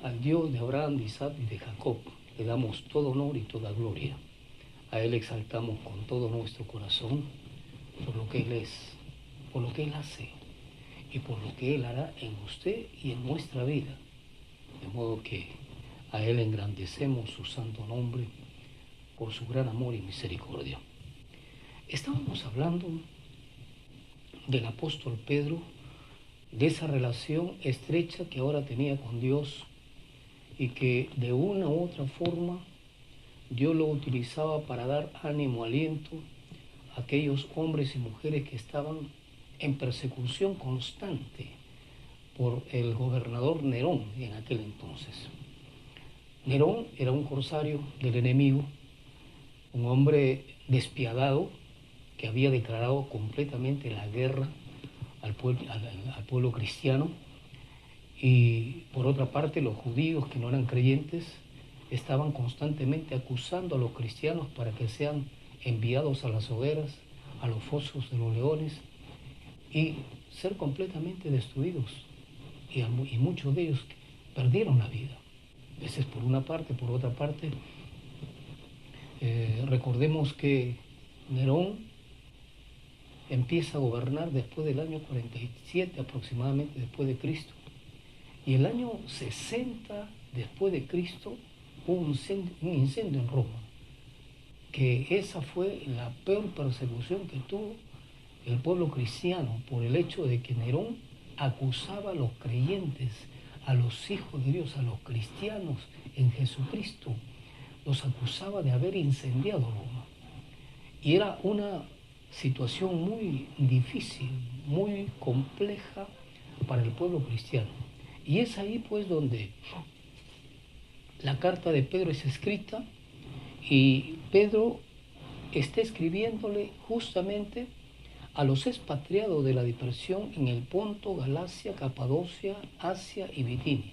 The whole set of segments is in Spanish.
Al Dios de Abraham, de Isaac y de Jacob le damos todo honor y toda gloria. A Él exaltamos con todo nuestro corazón por lo que Él es, por lo que Él hace y por lo que Él hará en usted y en nuestra vida. De modo que a Él engrandecemos su santo nombre por su gran amor y misericordia. Estábamos hablando del apóstol Pedro, de esa relación estrecha que ahora tenía con Dios y que de una u otra forma Dios lo utilizaba para dar ánimo, aliento a aquellos hombres y mujeres que estaban en persecución constante por el gobernador Nerón en aquel entonces. Nerón era un corsario del enemigo, un hombre despiadado que había declarado completamente la guerra al pueblo cristiano, y por otra parte los judíos que no eran creyentes estaban constantemente acusando a los cristianos para que sean enviados a las hogueras, a los fosos de los leones y ser completamente destruidos, y muchos de ellos perdieron la vida. A veces por una parte, por otra parte, recordemos que Nerón empieza a gobernar después del año 47 aproximadamente después de Cristo, y el año 60 después de Cristo hubo un incendio en Roma, que esa fue la peor persecución que tuvo el pueblo cristiano por el hecho de que Nerón acusaba a los creyentes, a los hijos de Dios, a los cristianos en Jesucristo, los acusaba de haber incendiado Roma. Y era una situación muy difícil, muy compleja para el pueblo cristiano. Y es ahí pues donde la carta de Pedro es escrita, y Pedro está escribiéndole justamente a los expatriados de la dispersión en el Ponto, Galacia, Capadocia, Asia y Bitinia.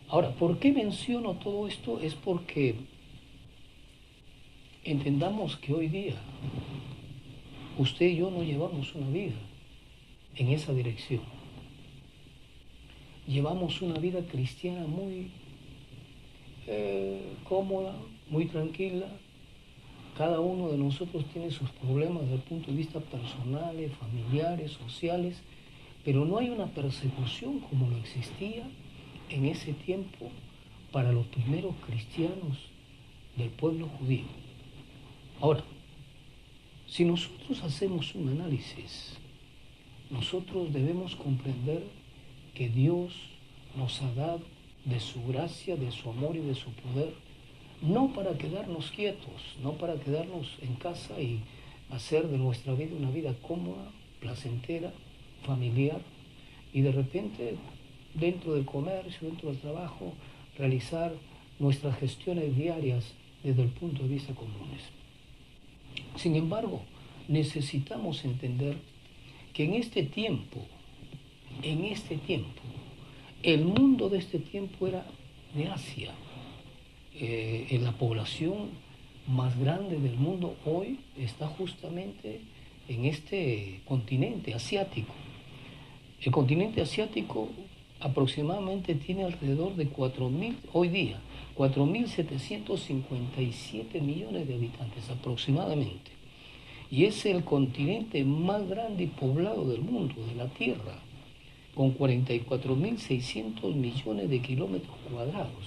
Ahora, ¿por qué menciono todo esto? Es porque entendamos que hoy día usted y yo no llevamos una vida en esa dirección. Llevamos una vida cristiana muy cómoda, muy tranquila. Cada uno de nosotros tiene sus problemas desde el punto de vista personales, familiares, sociales, pero no hay una persecución como lo existía en ese tiempo para los primeros cristianos del pueblo judío. Ahora, si nosotros hacemos un análisis, nosotros debemos comprender que Dios nos ha dado de su gracia, de su amor y de su poder, no para quedarnos quietos, no para quedarnos en casa y hacer de nuestra vida una vida cómoda, placentera, familiar, y de repente dentro del comercio, dentro del trabajo, realizar nuestras gestiones diarias desde el punto de vista comunes. Sin embargo, necesitamos entender que en este tiempo, el mundo de este tiempo era de Asia. En la población más grande del mundo hoy está justamente en este continente asiático. El continente asiático aproximadamente tiene alrededor de 4.757 millones de habitantes aproximadamente. Y es el continente más grande y poblado del mundo, de la Tierra, con 44.600 millones de kilómetros cuadrados.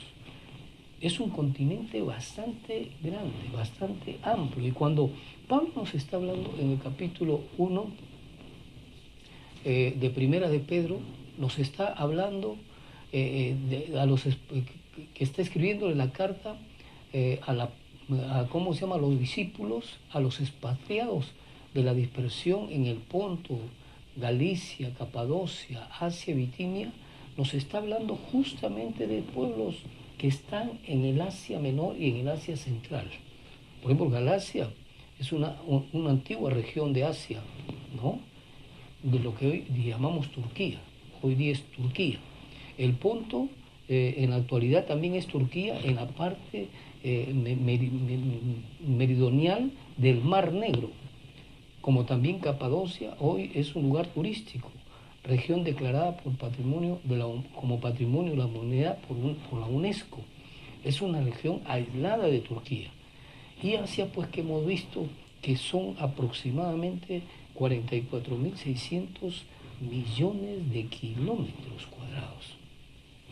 Es un continente bastante grande, bastante amplio. Y cuando Pablo nos está hablando en el capítulo 1 de Primera de Pedro, nos está hablando que está escribiéndole la carta a los discípulos, a los expatriados de la dispersión en el Ponto, Galicia, Capadocia, Asia, Bitinia. Nos está hablando justamente de pueblos que están en el Asia Menor y en el Asia Central. Por ejemplo, Galacia es una antigua región de Asia, ¿no?, de lo que hoy llamamos Turquía. Hoy día es Turquía. El Ponto en la actualidad también es Turquía en la parte meridional del Mar Negro, como también Capadocia hoy es un lugar turístico. región declarada por como Patrimonio de la Humanidad por la UNESCO. Es una región aislada de Turquía. Y Asia, pues que hemos visto que son aproximadamente 44.600 millones de kilómetros cuadrados.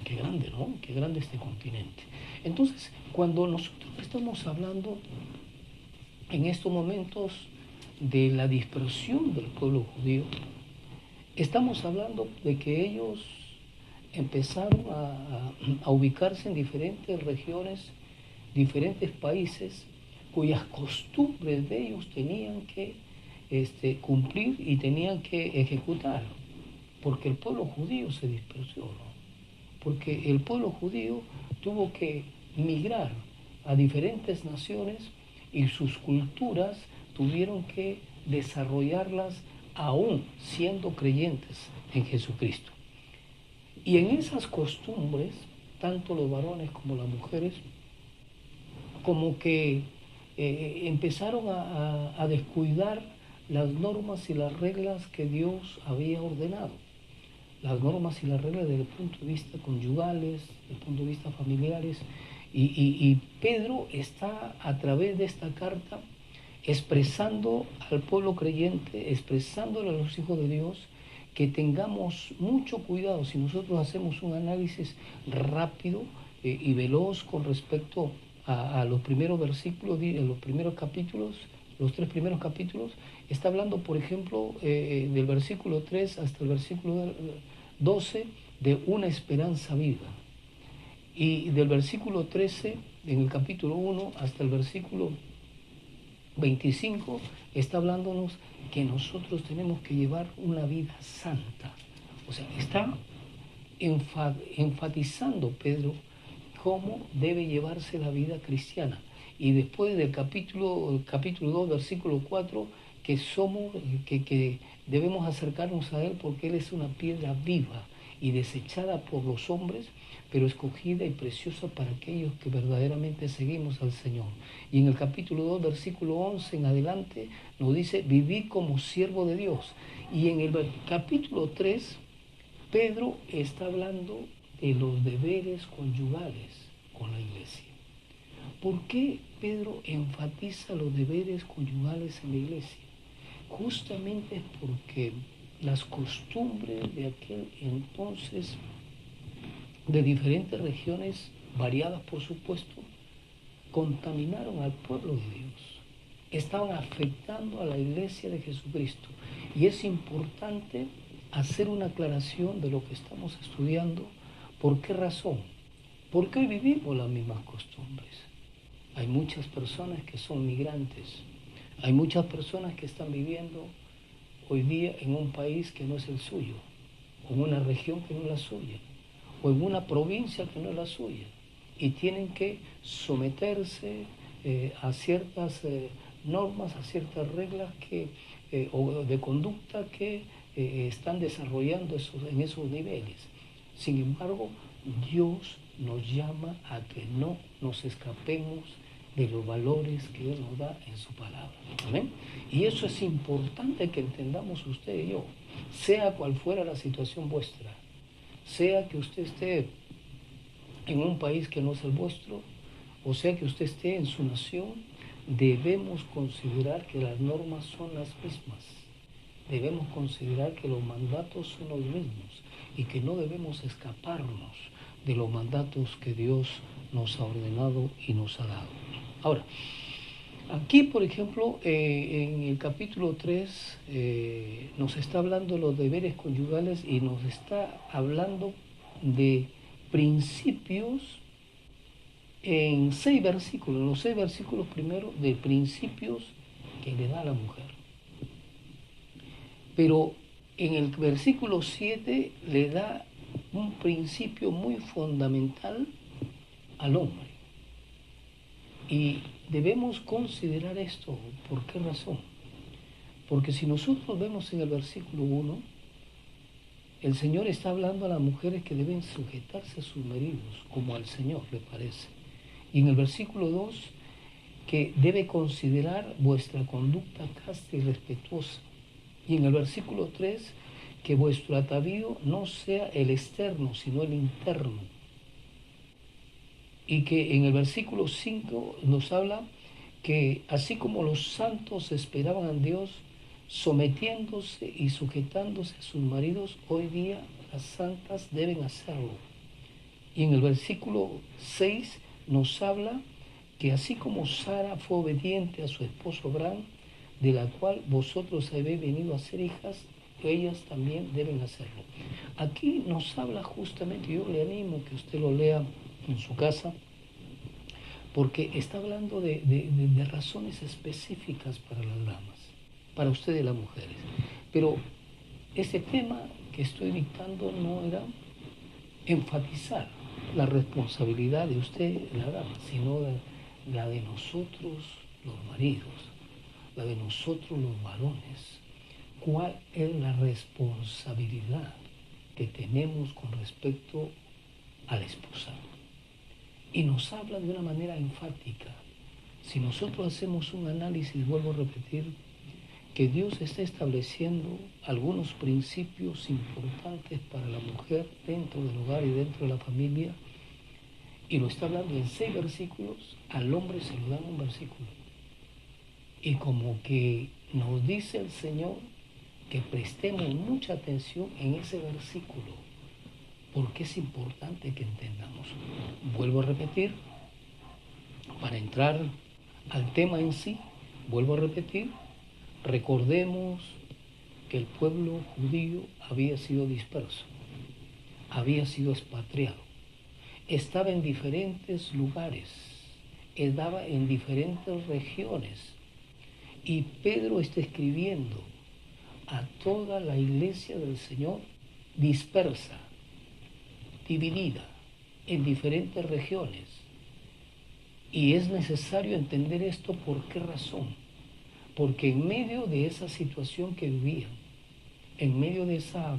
Qué grande, ¿no? Qué grande este continente. Entonces, cuando nosotros estamos hablando en estos momentos de la dispersión del pueblo judío, estamos hablando de que ellos empezaron a ubicarse en diferentes regiones, diferentes países, cuyas costumbres de ellos tenían que cumplir y tenían que ejecutar, porque el pueblo judío se dispersó, ¿no? Porque el pueblo judío tuvo que migrar a diferentes naciones y sus culturas tuvieron que desarrollarlas aún siendo creyentes en Jesucristo. Y en esas costumbres, tanto los varones como las mujeres, como que empezaron a descuidar las normas y las reglas que Dios había ordenado. Las normas y las reglas desde el punto de vista conyugales, desde el punto de vista familiares. Y Pedro está a través de esta carta expresando al pueblo creyente, expresándole a los hijos de Dios, que tengamos mucho cuidado si nosotros hacemos un análisis rápido y veloz con respecto a los primeros versículos, los primeros capítulos, los 3 primeros capítulos. Está hablando, por ejemplo, del versículo 3 hasta el versículo 12 de una esperanza viva. Y del versículo 13, en el capítulo 1, hasta el versículo 25, está hablándonos que nosotros tenemos que llevar una vida santa. O sea, está enfatizando Pedro cómo debe llevarse la vida cristiana. Y después del capítulo 2, versículo 4, que debemos acercarnos a Él porque Él es una piedra viva y desechada por los hombres, pero escogida y preciosa para aquellos que verdaderamente seguimos al Señor. Y en el capítulo 2, versículo 11 en adelante, nos dice, vivid como siervo de Dios. Y en el capítulo 3, Pedro está hablando de los deberes conyugales con la iglesia. ¿Por qué Pedro enfatiza los deberes conyugales en la iglesia? Justamente porque las costumbres de aquel entonces, de diferentes regiones, variadas por supuesto, contaminaron al pueblo de Dios. Estaban afectando a la iglesia de Jesucristo. Y es importante hacer una aclaración de lo que estamos estudiando. ¿Por qué razón? Porque hoy vivimos las mismas costumbres. Hay muchas personas que son migrantes. Hay muchas personas que están viviendo hoy día en un país que no es el suyo, o en una región que no es la suya, o en una provincia que no es la suya, y tienen que someterse a ciertas normas, a ciertas reglas o de conducta que están desarrollando en esos niveles. Sin embargo, Dios nos llama a que no nos escapemos de los valores que Él nos da en su palabra. ¿Amén? Y eso es importante que entendamos usted y yo, sea cual fuera la situación vuestra, sea que usted esté en un país que no es el vuestro, o sea que usted esté en su nación, debemos considerar que las normas son las mismas. Debemos considerar que los mandatos son los mismos y que no debemos escaparnos de los mandatos que Dios nos ha ordenado y nos ha dado. Ahora, aquí, por ejemplo, en el capítulo 3 nos está hablando de los deberes conyugales y nos está hablando de principios en 6 versículos, los 6 versículos primeros de principios que le da a la mujer. Pero en el versículo 7 le da un principio muy fundamental al hombre. Y debemos considerar esto. ¿Por qué razón? Porque si nosotros vemos en el versículo 1, el Señor está hablando a las mujeres que deben sujetarse a sus maridos, como al Señor le parece. Y en el versículo 2, que debe considerar vuestra conducta casta y respetuosa. Y en el versículo 3, que vuestro atavío no sea el externo, sino el interno. Y que en el versículo 5 nos habla que así como los santos esperaban a Dios, sometiéndose y sujetándose a sus maridos, hoy día las santas deben hacerlo. Y en el versículo 6 nos habla que así como Sara fue obediente a su esposo Abraham, de la cual vosotros habéis venido a ser hijas, ellas también deben hacerlo. Aquí nos habla justamente, yo le animo que usted lo lea en su casa, porque está hablando de razones específicas para las damas, para ustedes las mujeres. Pero este tema que estoy dictando no era enfatizar la responsabilidad de usted, la dama, sino la de nosotros, los maridos, la de nosotros, los varones. ¿Cuál es la responsabilidad que tenemos con respecto a la esposa? Y nos habla de una manera enfática. Si nosotros hacemos un análisis, vuelvo a repetir, que Dios está estableciendo algunos principios importantes para la mujer dentro del hogar y dentro de la familia, y lo está hablando en 6 versículos, al hombre se lo dan un versículo. Y como que nos dice el Señor que prestemos mucha atención en ese versículo, porque es importante que entendamos. Vuelvo a repetir, para entrar al tema en sí, vuelvo a repetir, recordemos que el pueblo judío había sido disperso, había sido expatriado, estaba en diferentes lugares, estaba en diferentes regiones, y Pedro está escribiendo a toda la iglesia del Señor dispersa, dividida en diferentes regiones. Y es necesario entender esto. ¿Por qué razón? Porque en medio de esa situación que vivían, en medio de esa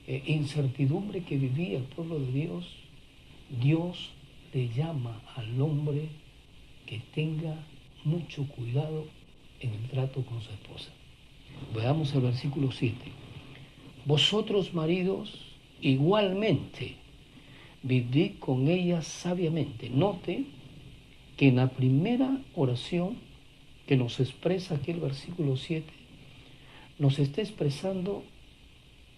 incertidumbre que vivía el pueblo de Dios, Dios le llama al hombre que tenga mucho cuidado en el trato con su esposa. Veamos el versículo 7. Vosotros, maridos, igualmente vivid con ella sabiamente. Note que en la primera oración que nos expresa aquí el versículo 7, nos está expresando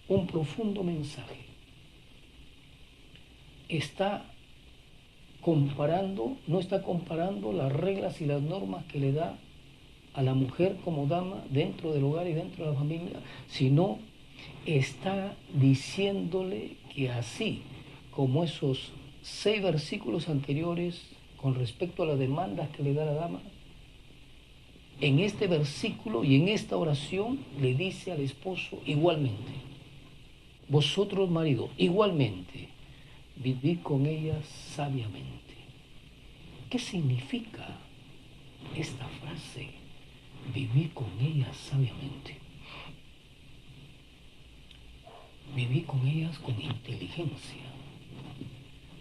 un profundo mensaje. No está comparando las reglas y las normas que le da a la mujer como dama dentro del hogar y dentro de la familia, sino está diciéndole que así como esos 6 versículos anteriores con respecto a las demandas que le da la dama, en este versículo y en esta oración le dice al esposo igualmente, vosotros maridos, igualmente, vivid con ella sabiamente. ¿Qué significa esta frase? Vivir con ellas sabiamente. Vivir con ellas con inteligencia.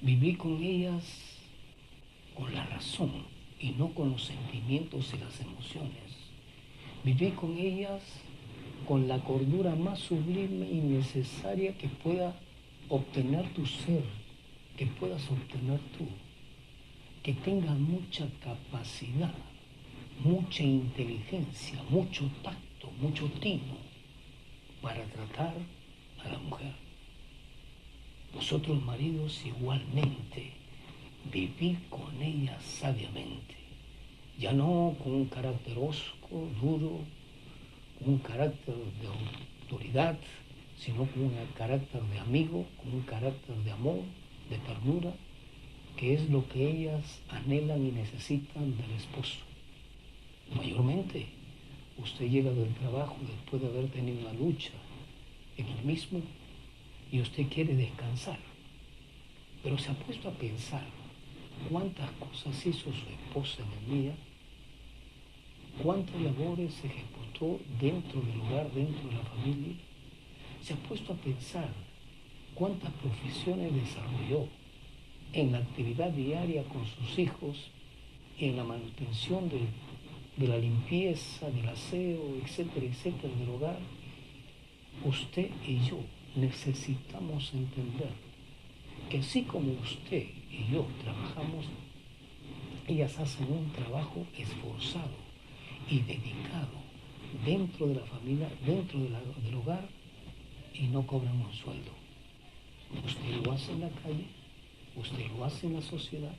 Vivir con ellas con la razón y no con los sentimientos y las emociones. Vivir con ellas con la cordura más sublime y necesaria que pueda obtener tu ser, que puedas obtener tú. Que tenga mucha capacidad, mucha inteligencia, mucho tacto, mucho tino para tratar a la mujer. Vosotros, maridos, igualmente, vivid con ella sabiamente, ya no con un carácter hosco, duro, con un carácter de autoridad, sino con un carácter de amigo, con un carácter de amor, de ternura, que es lo que ellas anhelan y necesitan del esposo. Mayormente, usted llega del trabajo después de haber tenido una lucha en el mismo y usted quiere descansar, pero se ha puesto a pensar cuántas cosas hizo su esposa en el día, cuántas labores se ejecutó dentro del hogar, dentro de la familia. Se ha puesto a pensar cuántas profesiones desarrolló en la actividad diaria con sus hijos, en la manutención de la limpieza, del aseo, etcétera, etcétera, del hogar. Usted y yo necesitamos entender que así como usted y yo trabajamos, ellas hacen un trabajo esforzado y dedicado dentro de la familia, dentro del hogar, y no cobran un sueldo. Usted lo hace en la calle, usted lo hace en la sociedad,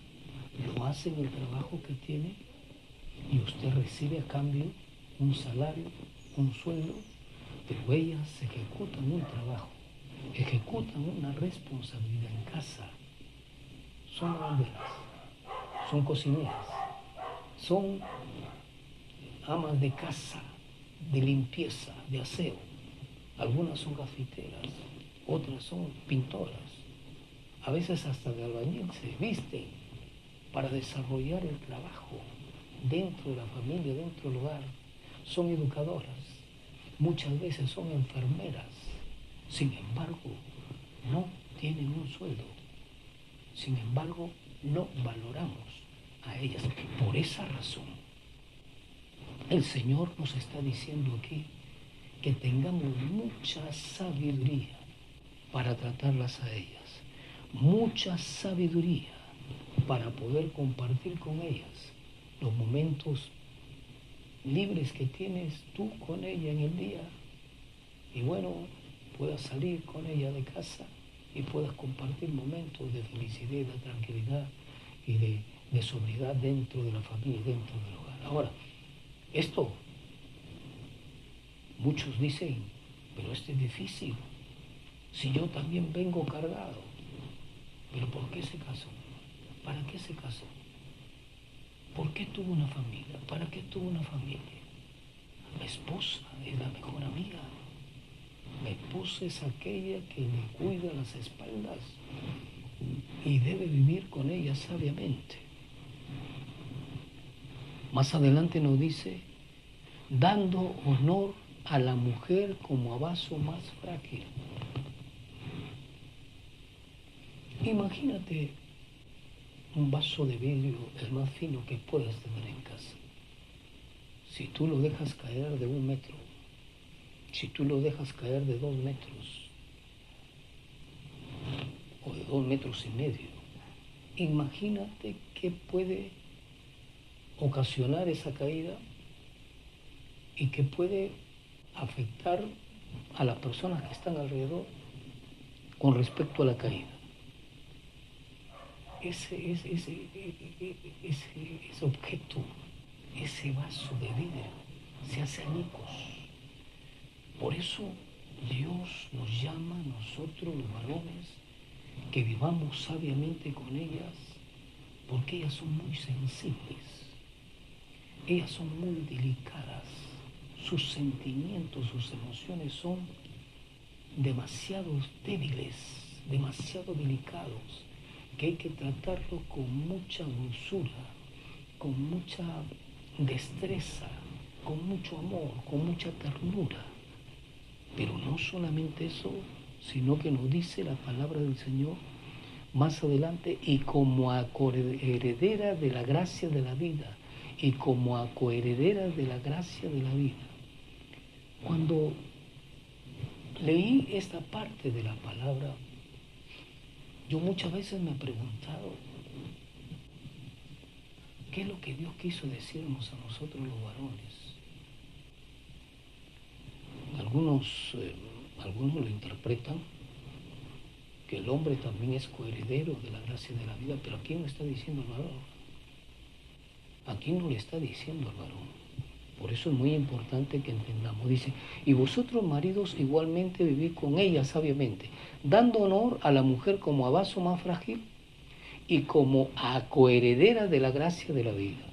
lo hace en el trabajo que tiene, y usted recibe a cambio un salario, un sueldo, pero ellas ejecutan un trabajo, ejecutan una responsabilidad en casa. Son lavanderas, son cocineras, son amas de casa, de limpieza, de aseo. Algunas son gafiteras, otras son pintoras. A veces hasta de albañil se visten para desarrollar el trabajo dentro de la familia, dentro del hogar. Son educadoras, muchas veces son enfermeras. Sin embargo, no tienen un sueldo. Sin embargo, no valoramos a ellas. Por esa razón, el Señor nos está diciendo aquí que tengamos mucha sabiduría para tratarlas a ellas. Mucha sabiduría para poder compartir con ellas los momentos libres que tienes tú con ella en el día. Y bueno, puedas salir con ella de casa y puedas compartir momentos de felicidad, de tranquilidad y de sobriedad dentro de la familia, dentro del hogar. Ahora, esto, muchos dicen, pero esto es difícil. Si yo también vengo cargado, ¿pero por qué se casó? ¿Para qué se casó? ¿Por qué tuvo una familia? ¿Para qué tuvo una familia? La esposa es la mejor amiga. La esposa es aquella que le cuida las espaldas y debe vivir con ella sabiamente. Más adelante nos dice, dando honor a la mujer como a vaso más frágil. Imagínate un vaso de vidrio, el más fino que puedas tener en casa. Si tú lo dejas caer de 1 metro, si tú lo dejas caer de 2 metros, o de 2,5 metros, imagínate qué puede ocasionar esa caída y qué puede afectar a las personas que están alrededor con respecto a la caída. Ese objeto, ese vaso de vidrio, se hace añicos. Por eso Dios nos llama a nosotros los varones que vivamos sabiamente con ellas, porque ellas son muy sensibles, ellas son muy delicadas, sus sentimientos, sus emociones son demasiado débiles, demasiado delicados, que hay que tratarlo con mucha dulzura, con mucha destreza, con mucho amor, con mucha ternura. Pero no solamente eso, sino que nos dice la palabra del Señor más adelante, y como a coheredera de la gracia de la vida, y como a coheredera de la gracia de la vida. Cuando leí esta parte de la palabra, yo muchas veces me he preguntado, ¿qué es lo que Dios quiso decirnos a nosotros los varones? Algunos lo interpretan que el hombre también es coheredero de la gracia de la vida, pero aquí no está diciendo el varón. Aquí no le está diciendo al varón. Por eso es muy importante que entendamos. Dice, y vosotros maridos igualmente vivid con ella sabiamente, dando honor a la mujer como a vaso más frágil y como a coheredera de la gracia de la vida.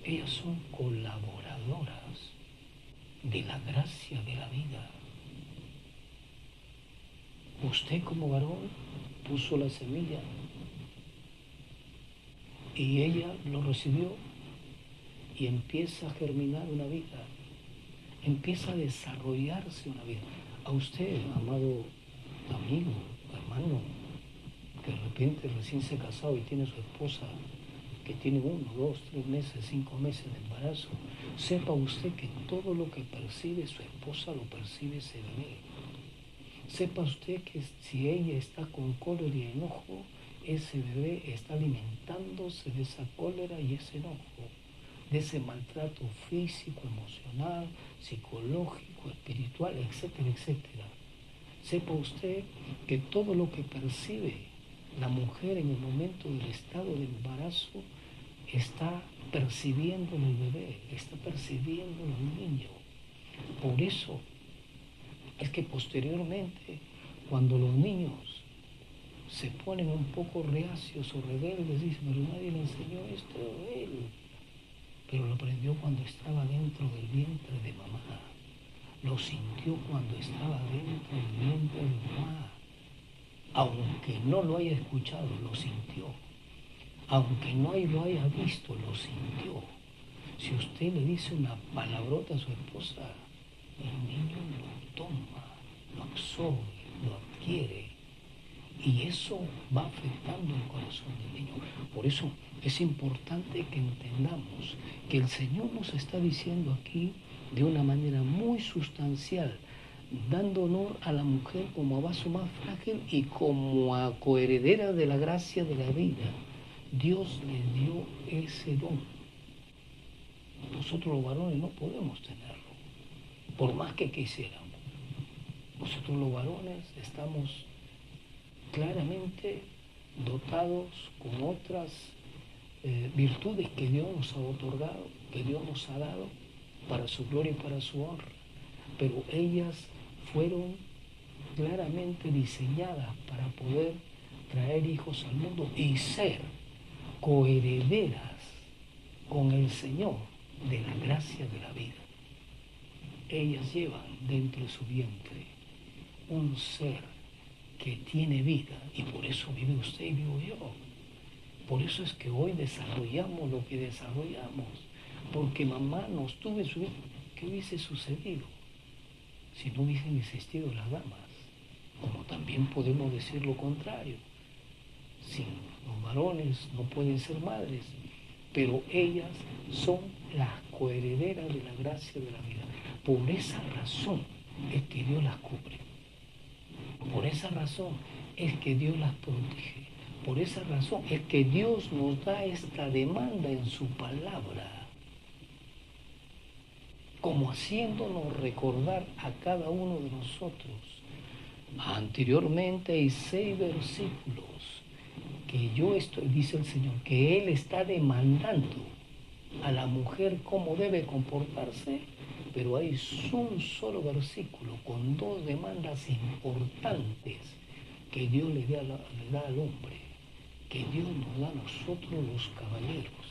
Ellas son colaboradoras de la gracia de la vida. Usted como varón puso la semilla y ella lo recibió y empieza a germinar una vida, empieza a desarrollarse una vida. A usted, amado amigo, hermano, que de repente recién se ha casado y tiene su esposa que tiene 1, 2, 3 meses, 5 meses de embarazo, sepa usted que todo lo que percibe su esposa lo percibe ese bebé. Sepa usted que si ella está con cólera y enojo, ese bebé está alimentándose de esa cólera y ese enojo, de ese maltrato físico, emocional, psicológico, espiritual, etcétera, etcétera. Sepa usted que todo lo que percibe la mujer en el momento del estado de embarazo está percibiendo en el bebé, está percibiendo en el niño. Por eso es que posteriormente, cuando los niños se ponen un poco reacios o rebeldes, dicen, pero nadie le enseñó esto a él. Pero lo aprendió cuando estaba dentro del vientre de mamá. Lo sintió cuando estaba dentro del vientre de mamá. Aunque no lo haya escuchado, lo sintió. Aunque no lo haya visto, lo sintió. Si usted le dice una palabrota a su esposa, el niño lo toma, lo absorbe, lo adquiere. Y eso va afectando el corazón del niño. Por eso es importante que entendamos que el Señor nos está diciendo aquí de una manera muy sustancial, dando honor a la mujer como a vaso más frágil y como a coheredera de la gracia de la vida. Dios le dio ese don. Nosotros los varones no podemos tenerlo, por más que quisiéramos. Nosotros los varones estamos claramente dotados con otras virtudes que Dios nos ha otorgado, que Dios nos ha dado para su gloria y para su honra. Pero ellas fueron claramente diseñadas para poder traer hijos al mundo y ser coherederas con el Señor de la gracia de la vida. Ellas llevan dentro de su vientre un ser que tiene vida y por eso vive usted y vivo yo. Por eso es que hoy desarrollamos lo que desarrollamos, porque mamá nos tuvo en su vida. ¿Qué hubiese sucedido si no hubiesen existido las damas? Como también podemos decir lo contrario. Sí, los varones no pueden ser madres, pero ellas son las coherederas de la gracia de la vida. Por esa razón es que Dios las cubre. Por esa razón es que Dios las protege. Por esa razón es que Dios nos da esta demanda en su palabra, como haciéndonos recordar a cada uno de nosotros. Anteriormente hay 6 versículos que dice el Señor, que Él está demandando a la mujer cómo debe comportarse, pero hay un solo versículo con 2 demandas importantes que Dios le da al hombre, que Dios nos da a nosotros los caballeros,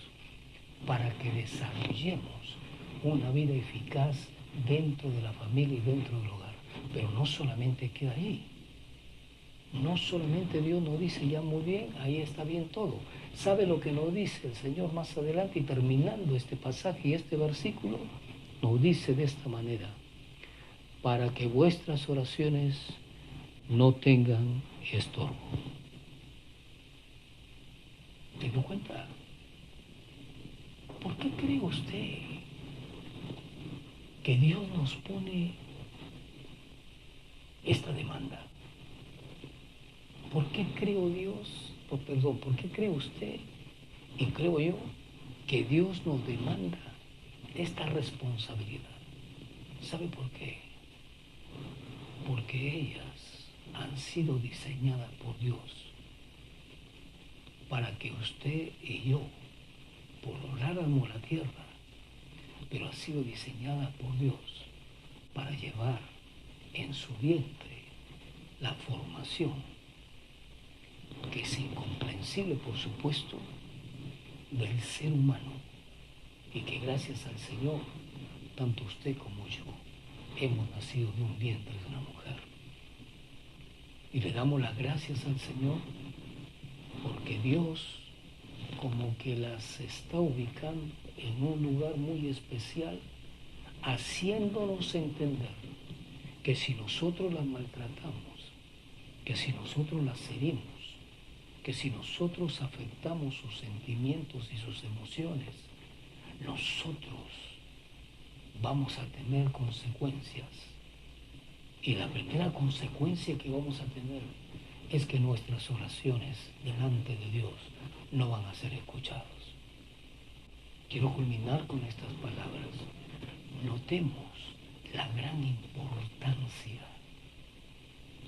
para que desarrollemos una vida eficaz dentro de la familia y dentro del hogar. Pero no solamente queda ahí. No solamente Dios nos dice, ya muy bien, ahí está bien todo. ¿Sabe lo que nos dice el Señor más adelante? Y terminando este pasaje y este versículo, nos dice de esta manera: para que vuestras oraciones no tengan estorbo. ¿Te dio cuenta? ¿Por qué cree usted que Dios nos pone esta demanda? ¿Por qué creo por qué cree usted y creo yo que Dios nos demanda esta responsabilidad? ¿Sabe por qué? Porque ellas han sido diseñadas por Dios para que usted y yo pobláramos la tierra, pero ha sido diseñada por Dios para llevar en su vientre la formación, que es incomprensible, por supuesto, del ser humano, y que gracias al Señor, tanto usted como yo, hemos nacido de un vientre de una mujer. Y le damos las gracias al Señor porque Dios como que las está ubicando en un lugar muy especial, haciéndonos entender que si nosotros las maltratamos, que si nosotros las herimos, que si nosotros afectamos sus sentimientos y sus emociones, nosotros vamos a tener consecuencias. Y la primera consecuencia que vamos a tener es que nuestras oraciones delante de Dios no van a ser escuchadas. Quiero culminar con estas palabras. Notemos la gran importancia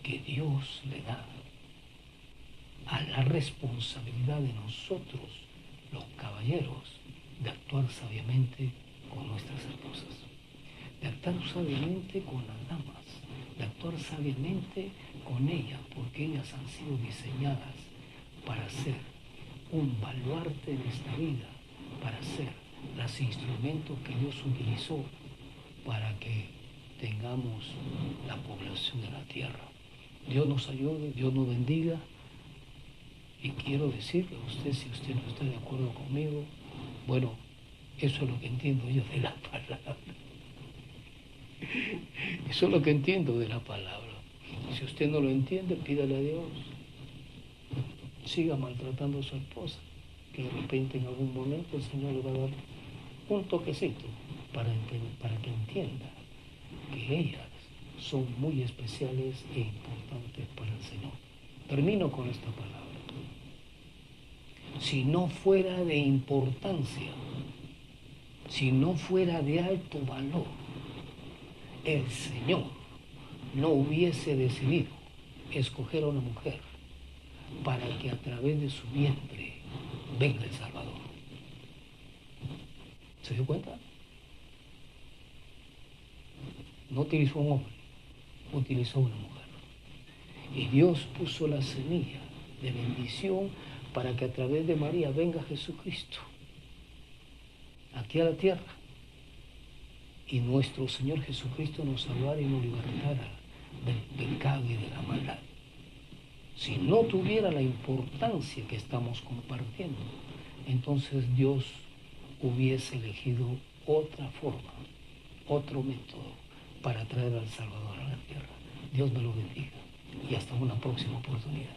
que Dios le da a la responsabilidad de nosotros, los caballeros, de actuar sabiamente con nuestras esposas, de actuar sabiamente con las damas, de actuar sabiamente con ellas, porque ellas han sido diseñadas para ser un baluarte de esta vida, para ser los instrumentos que Dios utilizó para que tengamos la población de la tierra. Dios nos ayude, Dios nos bendiga. Y quiero decirle a usted, si usted no está de acuerdo conmigo, bueno, eso es lo que entiendo yo de la palabra. Eso es lo que entiendo de la palabra. Si usted no lo entiende, pídale a Dios. Siga maltratando a su esposa, que de repente en algún momento el Señor le va a dar un toquecito para que entienda que ellas son muy especiales e importantes para el Señor. Termino con esta palabra. Si no fuera de importancia, si no fuera de alto valor, el Señor no hubiese decidido escoger a una mujer para que a través de su vientre venga el Salvador. ¿Se dio cuenta? No utilizó un hombre, utilizó una mujer. Y Dios puso la semilla de bendición para que a través de María venga Jesucristo aquí a la tierra y nuestro Señor Jesucristo nos salvara y nos libertara del pecado y de la maldad. Si no tuviera la importancia que estamos compartiendo, entonces Dios hubiese elegido otra forma, otro método para traer al Salvador a la tierra. Dios me lo bendiga y hasta una próxima oportunidad.